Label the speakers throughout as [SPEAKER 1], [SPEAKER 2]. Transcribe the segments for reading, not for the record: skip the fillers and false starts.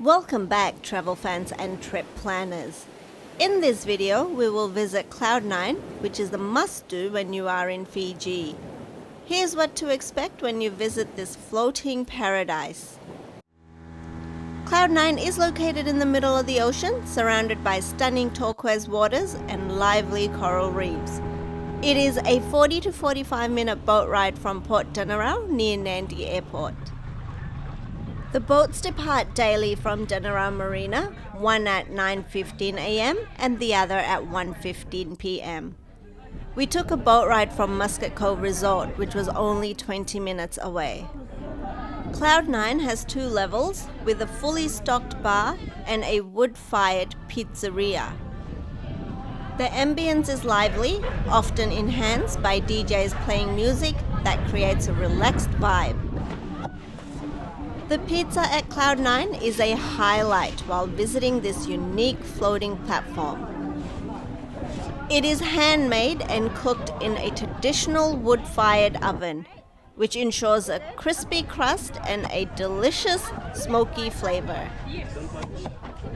[SPEAKER 1] Welcome back, travel fans and trip planners. In this video, we will visit Cloud9, which is the must-do when you are in Fiji. Here's what to expect when you visit this floating paradise. Cloud9 is located in the middle of the ocean, surrounded by stunning turquoise waters and lively coral reefs. It is a 40 to 45 minute boat ride from Port Denarau near Nandi Airport. The boats depart daily from Denarau Marina, one at 9:15 am and the other at 1:15 pm. We took a boat ride from Muscat Cove Resort, which was only 20 minutes away. Cloud9 has 2 levels with a fully stocked bar and a wood-fired pizzeria. The ambience is lively, often enhanced by DJs playing music that creates a relaxed vibe. The pizza at Cloud9 is a highlight while visiting this unique floating platform. It is handmade and cooked in a traditional wood-fired oven, which ensures a crispy crust and a delicious smoky flavor.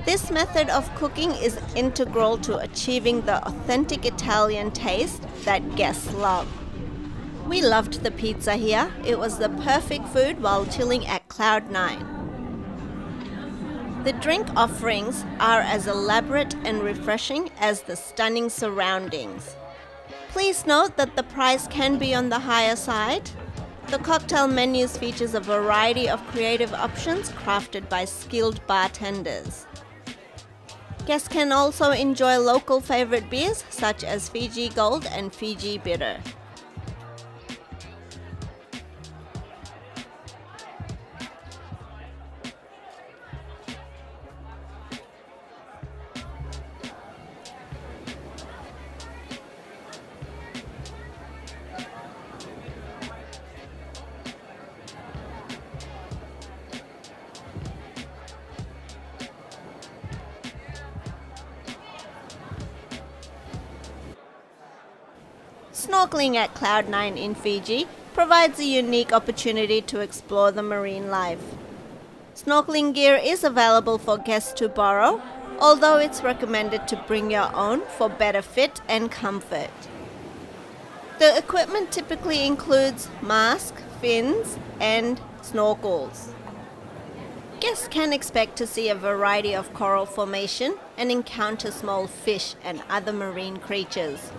[SPEAKER 1] This method of cooking is integral to achieving the authentic Italian taste that guests love. We loved the pizza here. It was the perfect food while chilling at Cloud9. The drink offerings are as elaborate and refreshing as the stunning surroundings. Please note that the price can be on the higher side. The cocktail menus features a variety of creative options crafted by skilled bartenders. Guests can also enjoy local favorite beers such as Fiji Gold and Fiji Bitter. Snorkeling at Cloud9 in Fiji provides a unique opportunity to explore the marine life. Snorkeling gear is available for guests to borrow, although it's recommended to bring your own for better fit and comfort. The equipment typically includes masks, fins, and snorkels. Guests can expect to see a variety of coral formation and encounter small fish and other marine creatures.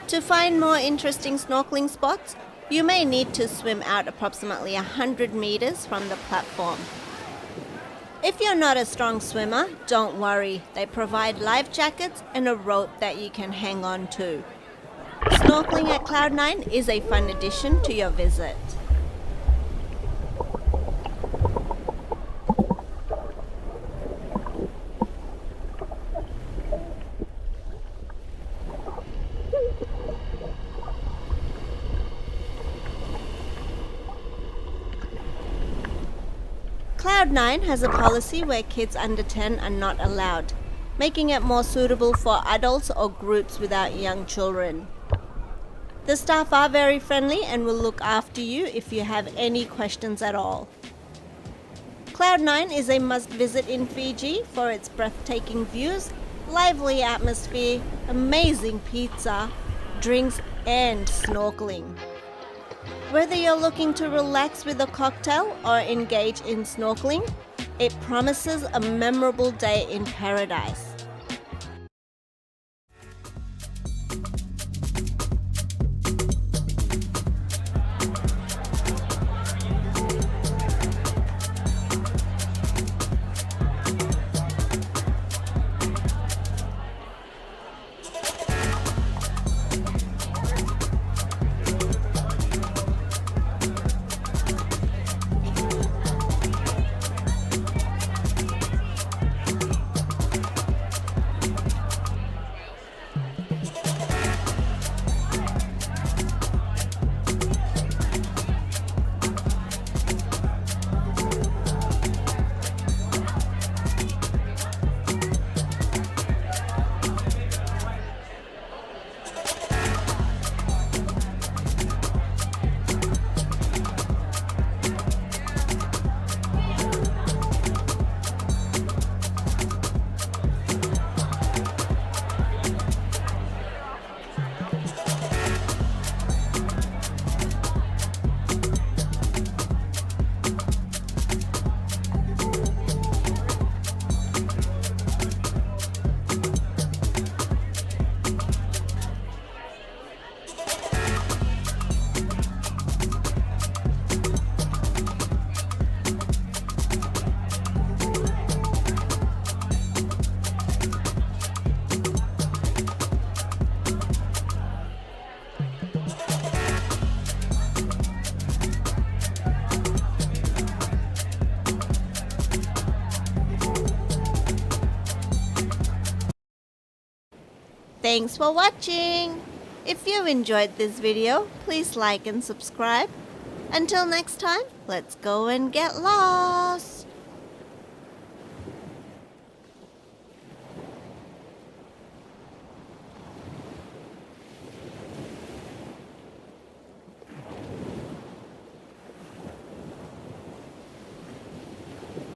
[SPEAKER 1] To find more interesting snorkeling spots, you may need to swim out approximately 100 meters from the platform. If you're not a strong swimmer, don't worry. They provide life jackets and a rope that you can hang on to. Snorkeling at Cloud9 is a fun addition to your visit. Cloud9 has a policy where kids under 10 are not allowed, making it more suitable for adults or groups without young children. The staff are very friendly and will look after you if you have any questions at all. Cloud9 is a must-visit in Fiji for its breathtaking views, lively atmosphere, amazing pizza, drinks, and snorkeling. Whether you're looking to relax with a cocktail or engage in snorkeling, it promises a memorable day in paradise. Thanks for watching! If you enjoyed this video, please like and subscribe. Until next time, let's go and get lost!